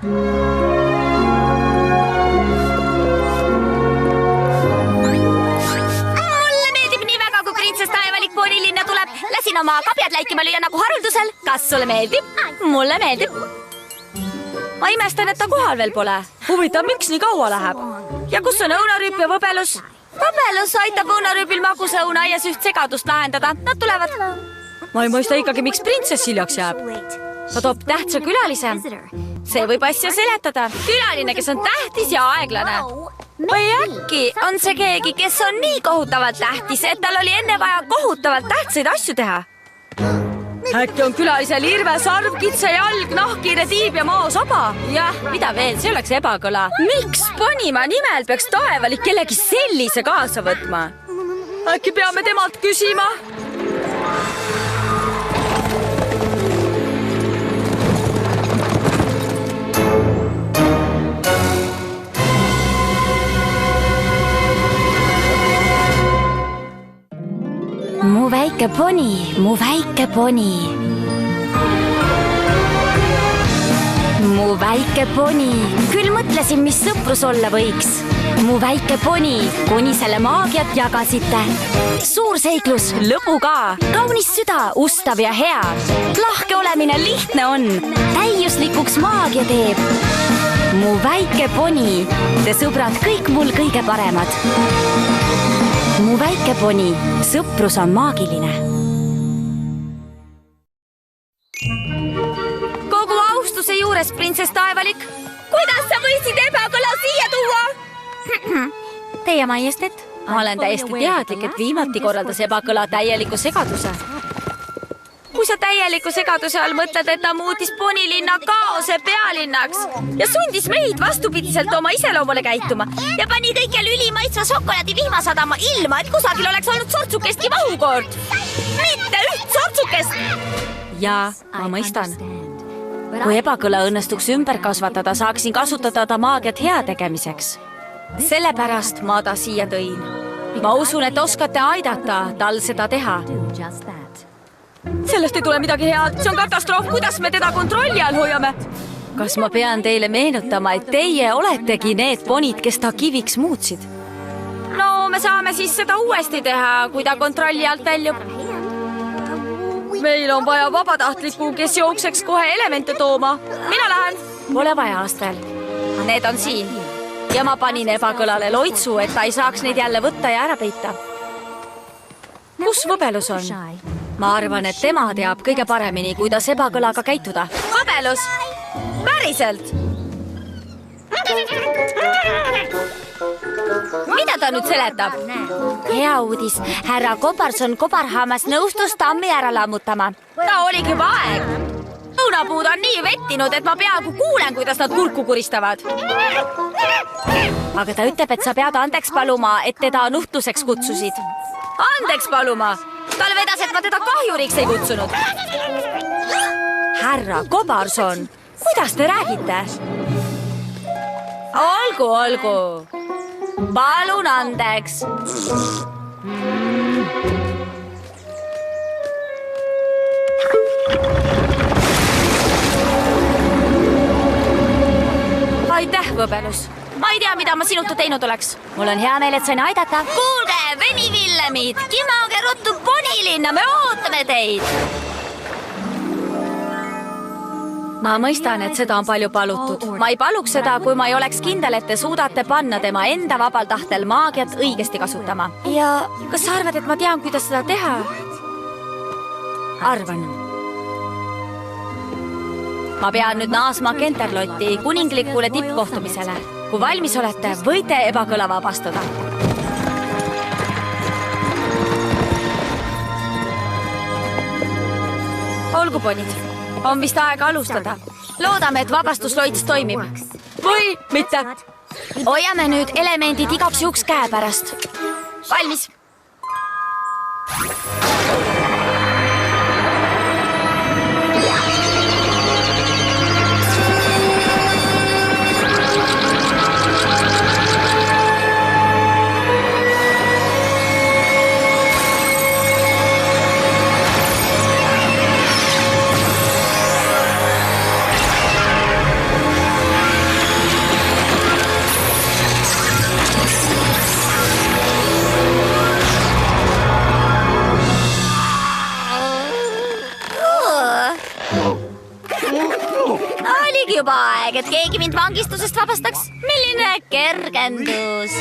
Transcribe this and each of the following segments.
Mulle meeldib nii väga, kui printsess Taevalik ponilinna tuleb. Lasin oma kabjad läikima lüüa nagu haruldusel. Kas sulle meeldib? Mulle meeldib. Ma imestan, et ta kohal veel pole. Huvitav, miks nii kaua läheb? Ja kus on õunarüüp ja võbelus? Võbelus aitab õunarüübil magusõuna ja üht segadust lahendada. Nad tulevad. Ma ei mõista ikkagi, miks printsess hiljaks jääb. Ta toob tähtsa külalise. See võib asja seletada. Külaline, kes on tähtis ja aeglane. Või äkki on see keegi, kes on nii kohutavalt tähtis, et tal oli enne vaja kohutavalt tähtsaid asju teha? Äkki on külalisel irve, sarv, kitsejalg, nahkhiire, tiib ja maosaba? Jah, mida veel, see oleks ebakõla. Miks Ponimaa nimel peaks Taevalik kellegi sellise kaasa võtma? Äkki peame temalt küsima? Mu väike poni, mu väike poni. Mu väike poni, küll mõtlesin, mis sõprus olla võiks. Mu väike poni, kuni selle maagiat jagasite. Suur seiklus, lõbu ka, kaunis süda, ustav ja hea. Lahke olemine lihtne on, täiuslikuks maagia teeb. Mu väike poni, te sõbrad kõik mul kõige paremad. Mu väike poni, sõprus on maagiline. Kogu austuse juures, printsess Taevalik, kuidas sa võisid ebakõla siia tuua? Teie majestet, ma olen täiesti teadlik, et viimati korraldas ebakõla täieliku segaduse. Kui sa täieliku segaduse all mõtled, et ta muutis ponilinna kaose pealinnaks ja sundis meid vastupidiselt oma iseloomule käituma ja pani kõikjal ülimaitsva šokolaadi vihmasadama ilma, et kusagil oleks olnud sortsukestki vahukord. Mitte üht sortsukest! Jaa, ma mõistan. Kui ebakõla õnnestuks ümber kasvatada, saaksin kasutada ta maagiat heategemiseks. Sellepärast ma ta siia tõin. Ma usun, et oskate aidata tal seda teha. Sellest ei tule midagi head. See on katastroof. Kuidas me teda kontrolli all hoiame? Kas ma pean teile meenutama, et teie oletegi need ponid, kes ta kiviks muutsid? No, me saame siis seda uuesti teha, kui ta kontrolli alt väljub. Meil on vaja vabatahtlikku, kes jookseks kohe elemente tooma. Mina lähen. Pole vaja, Astel. Need on siin. Ja ma panin ebakõlale loitsu, et ta ei saaks neid jälle võtta ja ära peita. Kus võbelus on? Ma arvan, et tema teab kõige paremini, kuidas ebakõlaga käituda. Võbelus! Päriselt! Mida ta nüüd seletab? Hea uudis. Härra Kobarson Kobarhammas nõustus tammi ära lammutama. Ta oligi juba aeg. Õunapuud on nii vettinud, et ma peaaegu kuulen, kuidas nad kurku kuristavad. Aga ta ütleb, et sa pead andeks paluma, et teda nuhtluseks kutsusid. Andeks paluma! Talle vedas, et ma teda kahjuriks ei kutsunud. Härra Kobarson, kuidas te räägite? Olgu. Palun andeks. Aitäh, võbelus. Ma ei tea, mida ma sinuta teinud oleks. Mul on hea meel, et sain aidata. Kuulge, venivillemid, kimage ruttu ponilinna, me ootame teid. Ma mõistan, et seda on palju palutud. Ma ei paluks seda, kui ma ei oleks kindel, et te suudate panna tema enda vabal tahtel maagiat õigesti kasutama. Ja kas sa arvad, et ma tean, kuidas seda teha? Arvan. Ma pean nüüd naasma Kenterlotti kuninglikule tippkohtumisele. Kui valmis olete, võite ebakõla vabastada. Olgu, ponid. On vist aega alustada. Loodame, et vabastusloits toimib. Või mitte. Hoiame nüüd elemendid igaks juhuks käe pärast. Valmis. Oligi juba aeg, et keegi mind vangistusest vabastaks. Milline kergendus.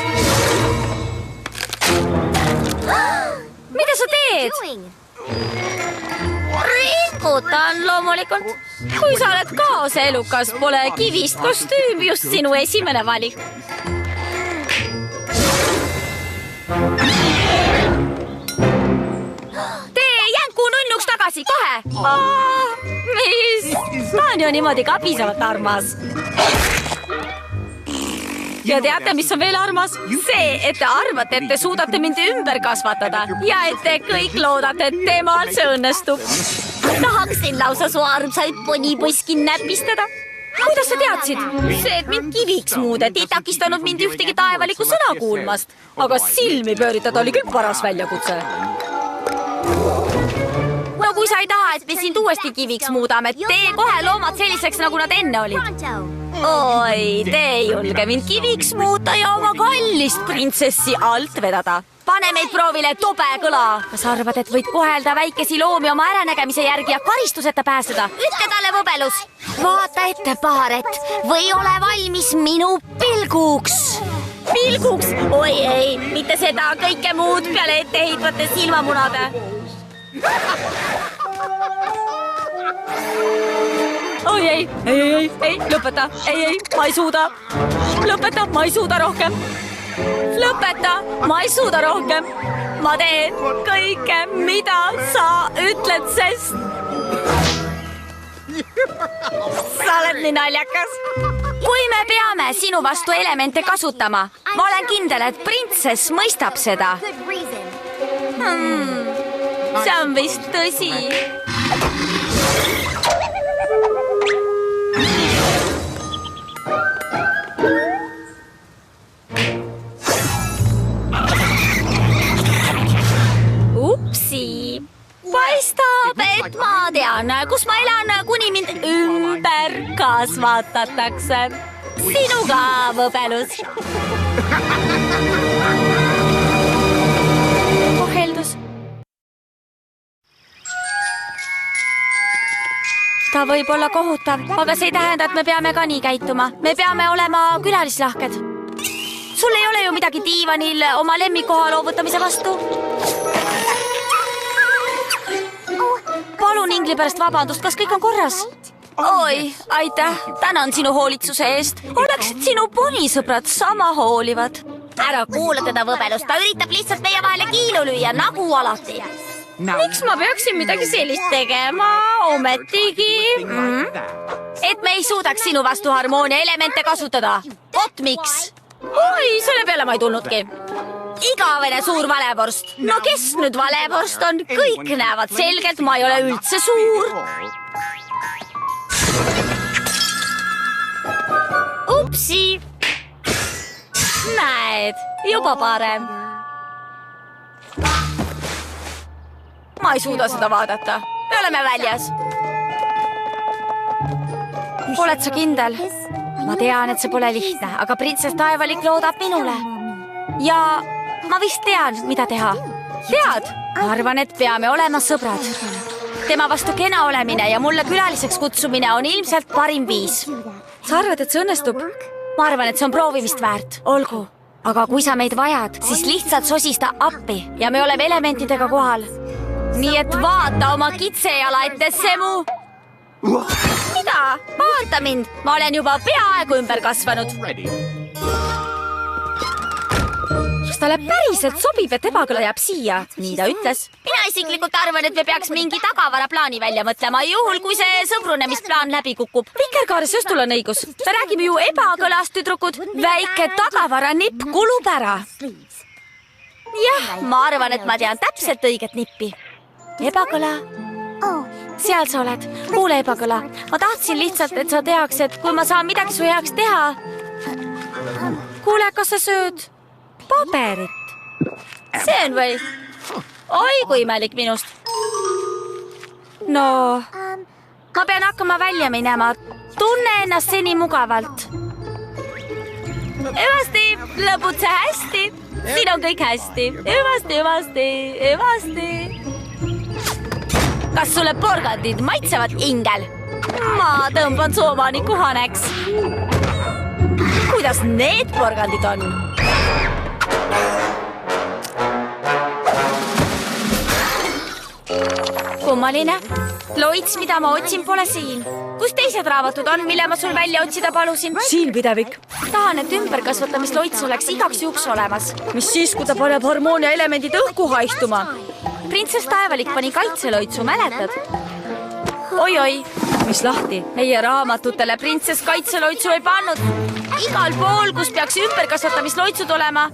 Mida sa teed? Ringutan loomulikult. Kui sa oled kaaselukas, pole kivist kostüüm just sinu esimene valik. Tee jänku nunnuks tagasi, kohe! Mis? Ta on ju niimoodi kabisevat armas. Ja teate, mis on veel armas? See, et te arvate, et te suudate mind ümber kasvatada ja et te kõik loodate, et temal see õnnestub. Tahaksin lausa su armsaid poniposki näpistada. Kuidas sa teadsid? See, et mind kiviks muudeti, ei takistanud mind ühtegi taevalikku sõna kuulmast. Aga silmi pööritada oli küll paras väljakutse. No kui sa ei taha, et me sind uuesti kiviks muudame, tee kohe loomad selliseks, nagu nad enne olid. Oi, te ei julge mind kiviks muuta ja oma kallist printsessi alt vedada. Pane meid proovile tobe kõla. Kas arvad, et võid kohelda väikesi loomi oma äranägemise järgi ja karistuseta pääseda? Ütle talle võbelus. Vaata ette, Baaret, või ole valmis minu pilguks. Pilguks? Oi ei, mitte seda, kõike muud peale etteheitvate silmamunade. Oi ei, lõpeta, ei, ma ei suuda. Lõpeta, ma ei suuda rohkem. Lõpeta, ma ei suuda rohkem. Ma teen kõike, mida sa ütled, sest sa oled nii naljakas. Kui me peame sinu vastu elemente kasutama, ma olen kindel, et printsess mõistab seda. See on vist tõsi. Upsi, paistab, et ma tean, kus ma elan, kuni mind ümber kasvatatakse. Sinuga, võbelus. Koheldus. Ta võib olla kohutav, aga see ei tähenda, et me peame ka nii käituma. Me peame olema külalislahked. Sul ei ole ju midagi diivanil oma lemmikoha loovutamise vastu? Palun ingli pärast vabandust, kas kõik on korras? Oi, aitäh, tänan sinu hoolitsuse eest. Oleksid sinu ponisõbrad sama hoolivad. Ära kuula teda, võbelus, ta üritab lihtsalt meie vahele kiilu lüüa, nagu alati. Miks ma peaksin midagi sellist tegema, ometigi? Et me ei suudaks sinu vastu harmoonia elemente kasutada. Vot miks? Oi, selle peale ma ei tulnudki. Igavene suur valevorst. No kes nüüd valevorst on? Kõik näevad selgelt, ma ei ole üldse suur. Upsi. Näed, juba parem. Ma ei suuda seda vaadata. Me oleme väljas. Oled sa kindel? Ma tean, et see pole lihtne, aga printsess Taevalik loodab minule. Ja ma vist tean, mida teha. Tead? Ma arvan, et peame olema sõbrad. Tema vastu kena olemine ja mulle külaliseks kutsumine on ilmselt parim viis. Sa arvad, et see õnnestub? Ma arvan, et see on proovimist väärt. Olgu. Aga kui sa meid vajad, siis lihtsalt sosista appi ja me oleme elementidega kohal. Nii et vaata oma kitsejala ette, Semu. Mida? Vaata mind. Ma olen juba peaaegu ümber kasvanud. Kas talle päriselt sobib, et ebakõla jääb siia? Nii ta ütles. Mina isiklikult arvan, et me peaks mingi tagavaraplaani välja mõtlema, juhul kui see sõbrunemisplaan läbi kukub. Vikerkaare sööstul on õigus. Me räägime ju ebakõlast, tüdrukud. Väike tagavaranipp kulub ära. Jah, ma arvan, et ma tean täpselt õiget nippi. Ebakõla. Seal sa oled. Kuule, ebakõla. Ma tahtsin lihtsalt, et sa teaks, et kui ma saan midagi su heaks teha. Kuule, kas sa sööd paberit? See on või? Oi, kui imelik minust. No, ma pean hakkama välja minema. Tunne ennast seni mugavalt. Hüvasti, lõbutse hästi. Siin on kõik hästi. Hüvasti. Kas sulle porgandid maitsevad, ingel? Ma tõmban soomaniku haneks. Kuidas need porgandid on? Kummaline. Loits, mida ma otsin, pole siin. Kus teised raamatud on, mille ma sul välja otsida palusin? Siin pidevik. Tahan, et ümberkasvatamisloits oleks igaks juhuks olemas. Mis siis, kui ta paneb harmoonia elemendid õhku haistuma? Printsess Taevalik pani kaitseloitsu, mäletad? Oi-oi. Mis lahti? Meie raamatutele printsess kaitseloitsu ei pannud. Igal pool, kus peaks ümberkasvatamisloitsud olema.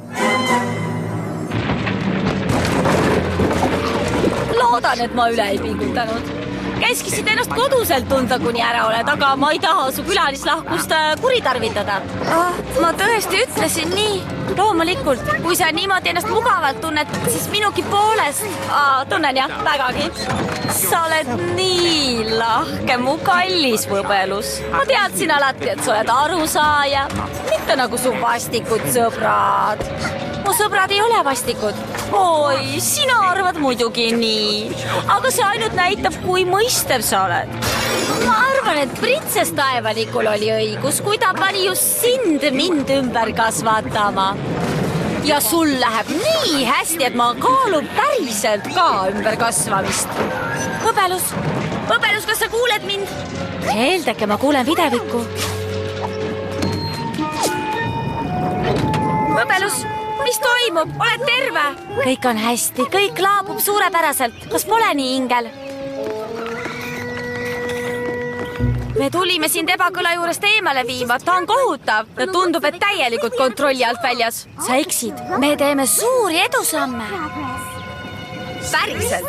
Loodan, et ma üle ei pingutanud. Käskisid ennast koduselt tunda, kuni ära oled, aga ma ei taha su külalislahkust kuritarvitada. Ma tõesti ütlesin nii. Loomulikult, kui sa niimoodi ennast mugavalt tunned, siis minugi poolest. Tunnen jah, vägagi. Sa oled nii lahke, mu kallis võbelus. Ma teadsin alati, et sa oled arusaaja. Mitte nagu su vastikud sõbrad. Mu sõbrad ei ole vastikud. Oi, sina arvad muidugi nii. Aga see ainult näitab, kui mõistev sa oled. Ma arvan, et printsess Taevalikul oli õigus, kui ta pani just sind mind ümber kasvatama. Ja sul läheb nii hästi, et ma kaalun päriselt ka ümberkasvamist. Võbelus, kas sa kuuled mind? Eeldake, ma kuulen videvikku. Võbelus, mis toimub? Oled terve? Kõik on hästi, kõik laabub suurepäraselt. Kas pole nii, Ingel? Me tulime sind ebakõla juurest eemale viima, ta on kohutav ja tundub, et täielikult kontrolli alt väljas. Sa eksid, me teeme suuri edusamme. Päriselt?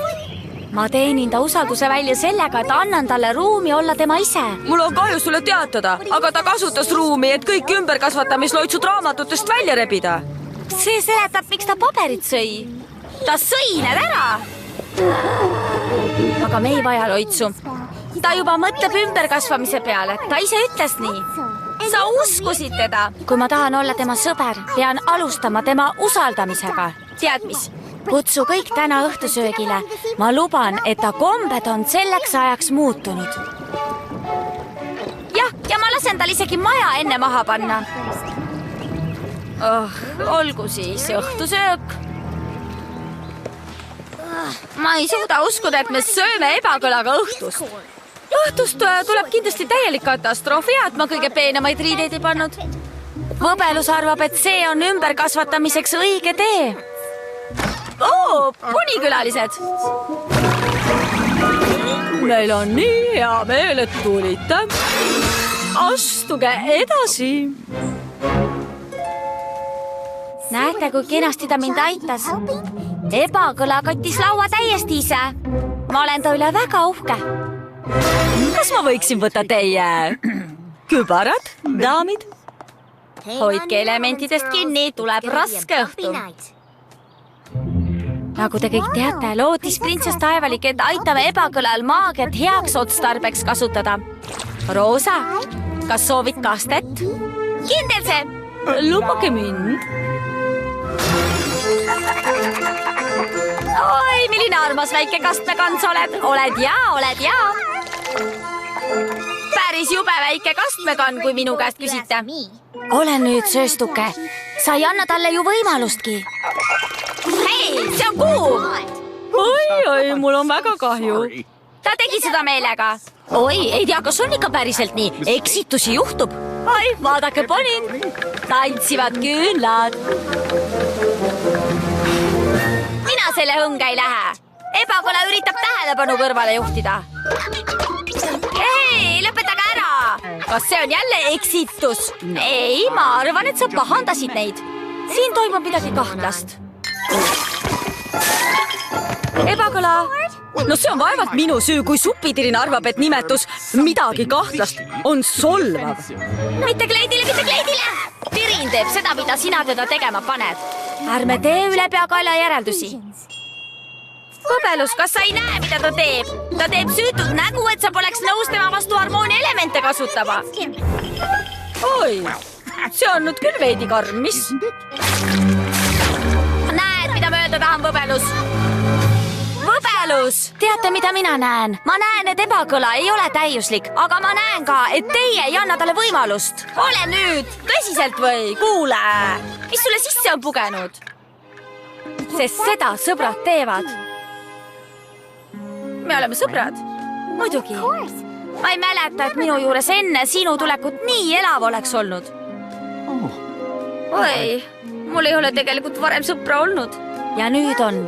Ma teenin ta usalduse välja sellega, et annan talle ruumi olla tema ise. Mul on kahju sulle teatada, aga ta kasutas ruumi, et kõik ümberkasvatamisloitsud raamatutest välja rebida. See seletab, miks ta paberit sõi. Ta sõi need ära. Aga me ei vaja loitsu. Ta juba mõtleb ümberkasvamise peale. Ta ise ütles nii. Sa uskusid teda. Kui ma tahan olla tema sõber, pean alustama tema usaldamisega. Tead mis? Kutsu kõik täna õhtusöögile. Ma luban, et ta kombed on selleks ajaks muutunud. Ja ma lasen tal isegi maja enne maha panna. Olgu siis õhtusöök. Ma ei suuda uskuda, et me sööme ebakõlaga õhtust. Õhtust tuleb kindlasti täielik katastroof ja et ma kõige peenemaid riideid ei pannud. Võbelus arvab, et see on ümberkasvatamiseks õige tee. Punikülalised! Meil on nii hea meel, et tulite. Astuge edasi. Näete, kui kenasti ta mind aitas. Ebakõla kattis laua täiesti ise. Ma olen ta üle väga uhke. Kas ma võiksin võtta teie kübarad, daamid? Hoidke elementidest kinni, tuleb raske õhtu. Nagu te kõik teate, lootis printsess Taevalik, et aitame ebakõlal maagiat heaks otstarbeks kasutada. Roosa, kas soovid kastet? Kindel see! Lubage mind. Oi, milline armas väike kastmekan sa oled. Oled ja. Päris jube väike kastmekan, kui minu käest küsite. Ole nüüd sööstuke. Sa ei anna talle ju võimalustki. Hei, see on kuum! Oi, mul on väga kahju. Ta tegi seda meelega. Oi, ei tea, kas on ikka päriselt nii. Eksitusi juhtub. Oi, vaadake ponin. Tantsivad küünlad. Mina selle hõnge ei lähe. Ebakõla üritab tähelepanu kõrvale juhtida. Hei, lõpetage ära! Kas see on jälle eksitus? Ei, ma arvan, et sa pahandasid neid. Siin toimub midagi kahtlast. Ebakõla! No see on vaevalt minu süü, kui supitirin arvab, et nimetus midagi kahtlast on solvav. Mitte kleidile! Tirin teeb seda, mida sina teda tegema paned. Ärme tee üle peakaela järeldusi. Võbelus, kas sa ei näe, mida ta teeb? Ta teeb süütud nägu, et sa poleks nõus tema vastu harmoonia elemente kasutama. Oi, see on nüüd küll veidi karm, mis? Näed, mida ma öelda tahan, Võbelus? võimalus. Teate, mida mina näen? Ma näen, et ebakõla ei ole täiuslik, aga ma näen ka, et teie ei anna talle võimalust. Ole nüüd tõsiselt või? Kuule, mis sulle sisse on pugenud? Sest seda sõbrad teevad. Me oleme sõbrad. Muidugi. Ma ei mäleta, et minu juures enne sinu tulekut nii elav oleks olnud. Oi, mul ei ole tegelikult varem sõpra olnud. Ja nüüd on.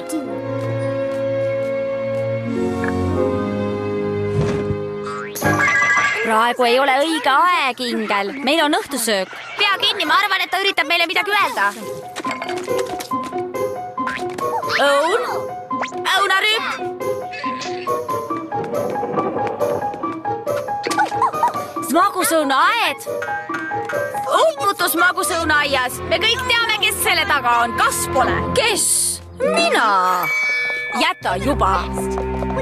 Praegu ei ole õige aeg, Ingel. Meil on õhtusöök. Pea kinni, ma arvan, et ta üritab meile midagi öelda. Õun? Õunarüüp? Magusõunaaed? Uputus magusõunaaias. Me kõik teame, kes selle taga on. Kas pole? Kes? Mina? Jäta juba.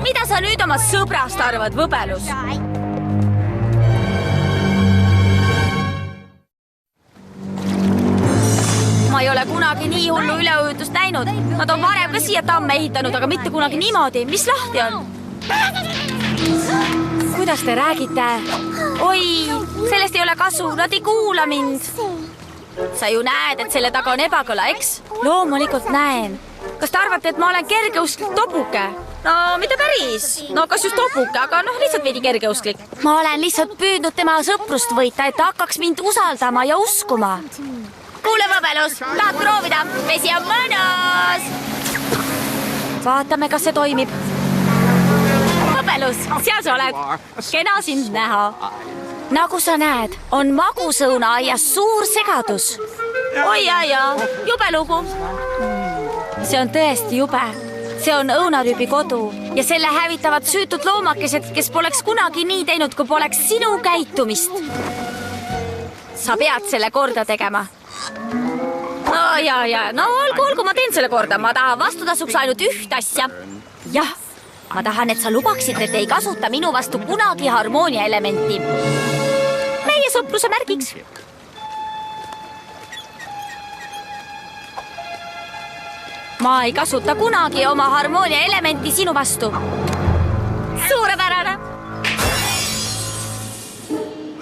Mida sa nüüd oma sõbrast arvad, võbelus? Ma ei ole kunagi nii hullu üleujutust näinud. Nad on varem ka siia tamme ehitanud, aga mitte kunagi niimoodi. Mis lahti on? Kuidas te räägite? Oi, sellest ei ole kasu. Nad ei kuula mind. Sa ju näed, et selle taga on ebakõla, eks? Loomulikult näen. Kas te arvate, et ma olen kergeusklik tobuke? No, mitte päris. No, kas just tobuke, aga lihtsalt veidi kergeusklik. Ma olen lihtsalt püüdnud tema sõprust võita, et ta hakkaks mind usaldama ja uskuma. Kuule, võbelus, tahad proovida? Vesi on mõnus! Vaatame, kas see toimib. Võbelus, seal sa oled. Kena sind näha. Nagu sa näed, on magusõunaaias suur segadus. Oi, jube lugu. See on tõesti jube. See on õunarüübi kodu ja selle hävitavad süütud loomakesed, kes poleks kunagi nii teinud, kui poleks sinu käitumist. Sa pead selle korda tegema. No olgu, ma teen selle korda. Ma tahan Vastutasuks ainult üht asja. Jah, ma tahan, et sa lubaksid, et ei kasuta minu vastu kunagi harmoonia elementi. Meie sõpruse märgiks. Ma ei kasuta kunagi oma harmoonia elementi sinu vastu. Suurepärane.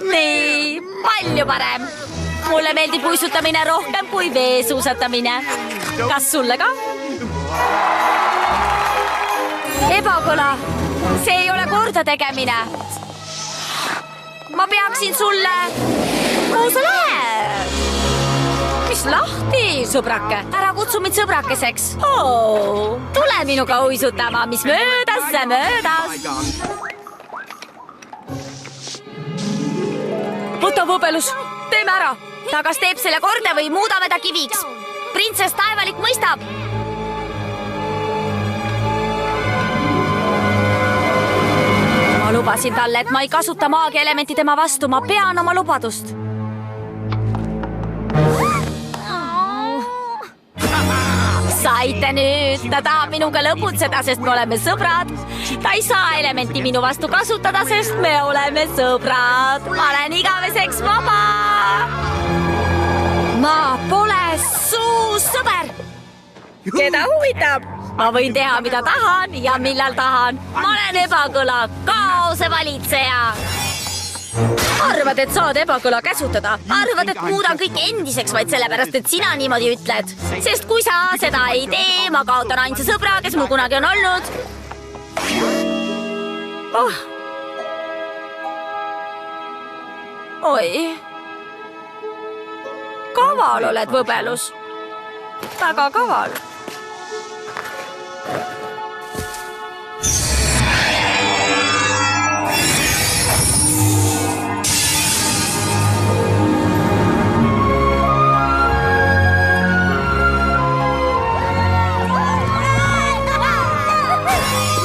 Nii, palju parem. Mulle meeldib uisutamine rohkem kui veesuusatamine. Kas sulle ka? Ebakõla, see ei ole korda tegemine. Ma peaksin sulle... Kuhu sa lähed? Mis lahti, sõbrake? Ära kutsu mind sõbrakeseks. Tule minuga uisutama, mis möödas, see möödas. Võta võbelus, teeme ära. Ta kas teeb selle korda või muudame ta kiviks. Printsess Taevalik mõistab. Ma lubasin talle, et ma ei kasuta maagia elementi tema vastu. Ma pean oma lubadust. Saite nüüd. Ta tahab minuga lõputseda, sest me oleme sõbrad. Ta ei saa elementi minu vastu kasutada, sest me oleme sõbrad. Ma olen igaveseks vaba. Ma pole su sõber. Keda huvitab? Ma võin teha, mida tahan ja millal tahan. Ma olen ebakõla, kaose valitseja. Arvad, et saad ebakõla käsutada? Arvad, et muudan kõik endiseks vaid sellepärast, et sina niimoodi ütled. Sest kui sa seda ei tee, ma kaotan ainsa sõbra, kes mul kunagi on olnud. Oi. Kaval oled, võbelus. Väga kaval.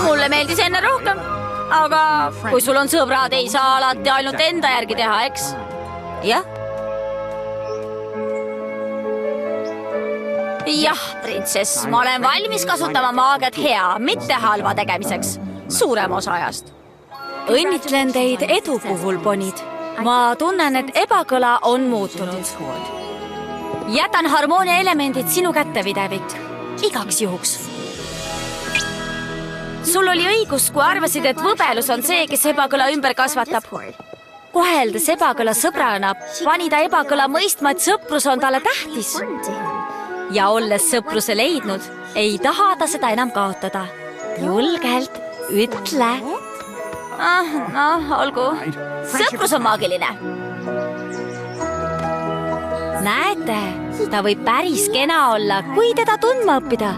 Mulle meeldis enne rohkem. Aga kui sul on sõbrad, ei saa alati ainult enda järgi teha, eks? Jah. Jah, printsess, ma olen valmis kasutama maagiat hea, mitte halva tegemiseks. Suurem osa ajast. Õnnitlen teid edu puhul, ponid. Ma tunnen, et ebakõla on muutunud. Jätan harmoonia elemendid sinu kätte, videvik. Igaks juhuks. sul oli õigus, kui arvasid, et võbelus on see, kes ebakõla ümber kasvatab. Koheldes ebakõla sõbrana, pani ta ebakõla mõistma, et sõprus on talle tähtis. Ja olles sõpruse leidnud, ei taha ta seda enam kaotada. Julgelt ütle. Olgu. Sõprus on maagiline. Näete, ta võib päris kena olla, kui teda tundma õppida.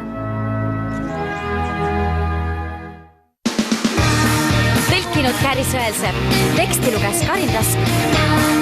Tõlkinud Käri Sõelsepp. Teksti luges Karin Rask.